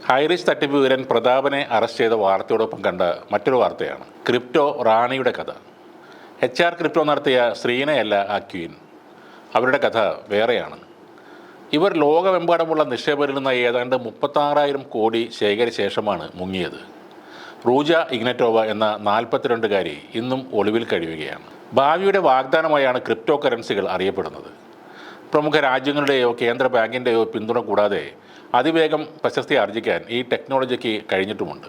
ഹൈറിച്ച് തട്ടിപ്പ് വീരൻ പ്രതാപനെ അറസ്റ്റ് ചെയ്ത വാർത്തയോടൊപ്പം കണ്ട മറ്റൊരു വാർത്തയാണ് ക്രിപ്റ്റോ റാണിയുടെ കഥ. ക്രിപ്റ്റോ നടത്തിയ ശ്രീനയല്ല ആ ക്വീൻ. അവരുടെ കഥ വേറെയാണ്. ഇവർ ലോകമെമ്പാടുമുള്ള നിക്ഷേപകരിൽ നിന്ന് ഏതാണ്ട് 36,000 കോടി ശേഖരിച്ച ശേഷമാണ് മുങ്ങിയത്. റൂജ ഇഗ്നറ്റോവ എന്ന 42-കാരി ഇന്നും ഒളിവിൽ കഴിയുകയാണ്. ഭാവിയുടെ വാഗ്ദാനമായാണ് ക്രിപ്റ്റോ കറൻസികൾ അറിയപ്പെടുന്നത്. പ്രമുഖ രാജ്യങ്ങളുടെയോ കേന്ദ്ര ബാങ്കിൻ്റെയോ പിന്തുണ കൂടാതെ അതിവേഗം പ്രശസ്തി ആർജിക്കാൻ ഈ ടെക്നോളജിക്ക് കഴിഞ്ഞിട്ടുമുണ്ട്.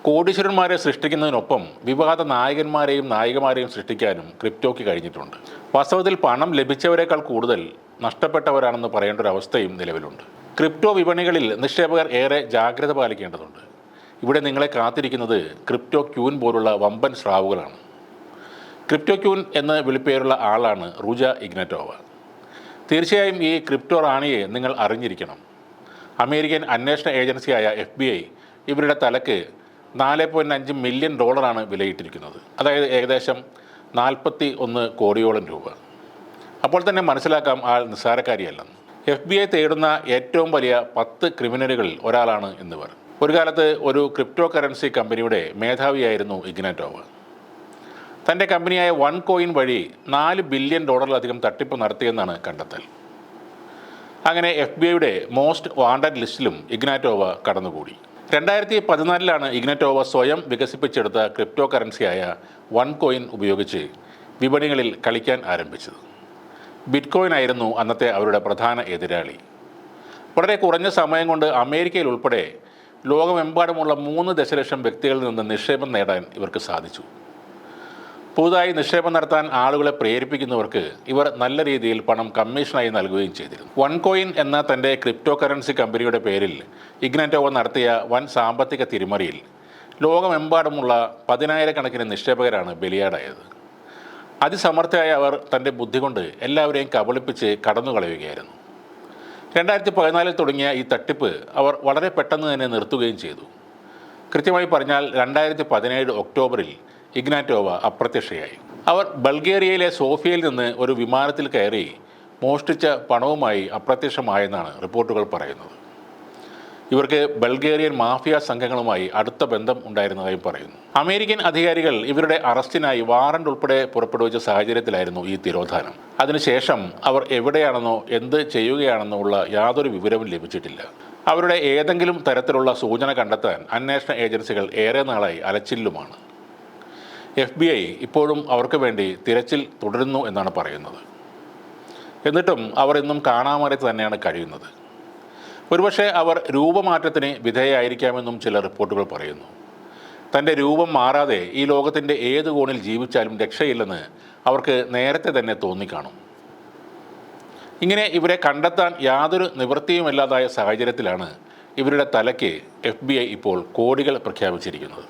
കോടീശ്വരന്മാരെ സൃഷ്ടിക്കുന്നതിനൊപ്പം വിവാദ നായകന്മാരെയും നായികമാരെയും സൃഷ്ടിക്കാനും ക്രിപ്റ്റോയ്ക്ക് കഴിഞ്ഞിട്ടുണ്ട്. വാസ്തവത്തിൽ പണം ലഭിച്ചവരെക്കാൾ കൂടുതൽ നഷ്ടപ്പെട്ടവരാണെന്ന് പറയേണ്ട ഒരു അവസ്ഥയും നിലവിലുണ്ട്. ക്രിപ്റ്റോ വിപണികളിൽ നിക്ഷേപകർ ഏറെ ജാഗ്രത പാലിക്കേണ്ടതുണ്ട്. ഇവിടെ നിങ്ങളെ കാത്തിരിക്കുന്നത് ക്രിപ്റ്റോ ക്യൂൻ പോലുള്ള വമ്പൻ സ്രാവുകളാണ്. ക്രിപ്റ്റോ ക്യൂൻ എന്ന് വിളിപ്പേരുള്ള ആളാണ് റൂജ ഇഗ്നറ്റോവ. തീർച്ചയായും ഈ ക്രിപ്റ്റോ റാണിയെ നിങ്ങൾ അറിഞ്ഞിരിക്കണം. അമേരിക്കൻ അന്വേഷണ ഏജൻസിയായ FBI ഇവരുടെ തലക്ക് $4.5 മില്യൺ വിലയിട്ടിരിക്കുന്നത്. അതായത് ഏകദേശം 41 കോടിയോളം രൂപ. അപ്പോൾ തന്നെ മനസ്സിലാക്കാം ആൾ നിസ്സാരക്കാരിയല്ലെന്ന്. FBI തേടുന്ന ഏറ്റവും വലിയ 10 ക്രിമിനലുകളിൽ ഒരാളാണ് എന്നിവർ. ഒരു കാലത്ത് ഒരു ക്രിപ്റ്റോ കറൻസി കമ്പനിയുടെ മേധാവിയായിരുന്നു ഇഗ്നറ്റോവ. തൻ്റെ കമ്പനിയായ OneCoin വഴി $4 ബില്യൺ തട്ടിപ്പ് നടത്തിയെന്നാണ് കണ്ടെത്തൽ. അങ്ങനെ FBIയുടെ മോസ്റ്റ് വാണ്ടഡ് ലിസ്റ്റിലും ഇഗ്നറ്റോവ കടന്നുകൂടി. 2014 ഇഗ്നറ്റോവ സ്വയം വികസിപ്പിച്ചെടുത്ത ക്രിപ്റ്റോ കറൻസിയായ OneCoin ഉപയോഗിച്ച് വിപണികളിൽ കളിക്കാൻ ആരംഭിച്ചത്. ബിറ്റ്കോയിൻ ആയിരുന്നു അന്നത്തെ അവരുടെ പ്രധാന എതിരാളി. വളരെ കുറഞ്ഞ സമയം കൊണ്ട് അമേരിക്കയിൽ ഉൾപ്പെടെ ലോകമെമ്പാടുമുള്ള 3 ദശലക്ഷം വ്യക്തികളിൽ നിന്ന് നിക്ഷേപം നേടാൻ ഇവർക്ക് സാധിച്ചു. പുതുതായി നിക്ഷേപം നടത്താൻ ആളുകളെ പ്രേരിപ്പിക്കുന്നവർക്ക് ഇവർ നല്ല രീതിയിൽ പണം കമ്മീഷനായി നൽകുകയും ചെയ്തിരുന്നു. OneCoin എന്ന തൻ്റെ ക്രിപ്റ്റോ കറൻസി കമ്പനിയുടെ പേരിൽ ഇഗ്നറ്റോവ നടത്തിയ വൻ സാമ്പത്തിക തിരിമറിയിൽ ലോകമെമ്പാടുമുള്ള 10,000-കണക്കിന് നിക്ഷേപകരാണ് ബലിയാടായത്. അതിസമർത്ഥയായ അവർ തൻ്റെ ബുദ്ധി കൊണ്ട് എല്ലാവരെയും കബളിപ്പിച്ച് കടന്നു കളയുകയായിരുന്നു. 2014 തുടങ്ങിയ ഈ തട്ടിപ്പ് അവർ വളരെ പെട്ടെന്ന് തന്നെ നിർത്തുകയും ചെയ്തു. കൃത്യമായി പറഞ്ഞാൽ 2017 ഒക്ടോബറിൽ ഇഗ്നറ്റോവ അപ്രത്യക്ഷയായി. അവർ ബൾഗേറിയയിലെ സോഫിയയിൽ നിന്ന് ഒരു വിമാനത്തിൽ കയറി മോഷ്ടിച്ച പണവുമായി അപ്രത്യക്ഷമായെന്നാണ് റിപ്പോർട്ടുകൾ പറയുന്നത്. ഇവർക്ക് ബൾഗേറിയൻ മാഫിയ സംഘങ്ങളുമായി അടുത്ത ബന്ധം ഉണ്ടായിരുന്നതായും പറയുന്നു. അമേരിക്കൻ അധികാരികൾ ഇവരുടെ അറസ്റ്റിനായി വാറണ്ട് ഉൾപ്പെടെ പുറപ്പെടുവിച്ച സാഹചര്യത്തിലായിരുന്നു ഈ തിരോധാനം. അതിനുശേഷം അവർ എവിടെയാണെന്നോ എന്ത് ചെയ്യുകയാണെന്നോ ഉള്ള യാതൊരു വിവരവും ലഭിച്ചിട്ടില്ല. അവരുടെ ഏതെങ്കിലും തരത്തിലുള്ള സൂചന കണ്ടെത്താൻ അന്വേഷണ ഏജൻസികൾ ഏറെ നാളായി അലച്ചില്ലുമാണ്. FBI ഇപ്പോഴും അവർക്ക് വേണ്ടി തിരച്ചിൽ തുടരുന്നു എന്നാണ് പറയുന്നത്. എന്നിട്ടും അവർ ഇന്നും കാണാമറയത്ത് തന്നെയാണ് കഴിയുന്നത്. ഒരുപക്ഷെ അവർ രൂപമാറ്റത്തിന് വിധേയമായിരിക്കാമെന്നും ചില റിപ്പോർട്ടുകൾ പറയുന്നു. തൻ്റെ രൂപം മാറാതെ ഈ ലോകത്തിൻ്റെ ഏത് കോണിൽ ജീവിച്ചാലും രക്ഷയില്ലെന്ന് അവർക്ക് നേരത്തെ തന്നെ തോന്നിക്കാണും. ഇങ്ങനെ ഇവരെ കണ്ടെത്താൻ യാതൊരു നിവൃത്തിയുമില്ലാതായ സാഹചര്യത്തിലാണ് ഇവരുടെ തലയ്ക്ക് FBI ഇപ്പോൾ കോടികൾ പ്രഖ്യാപിച്ചിരിക്കുന്നത്.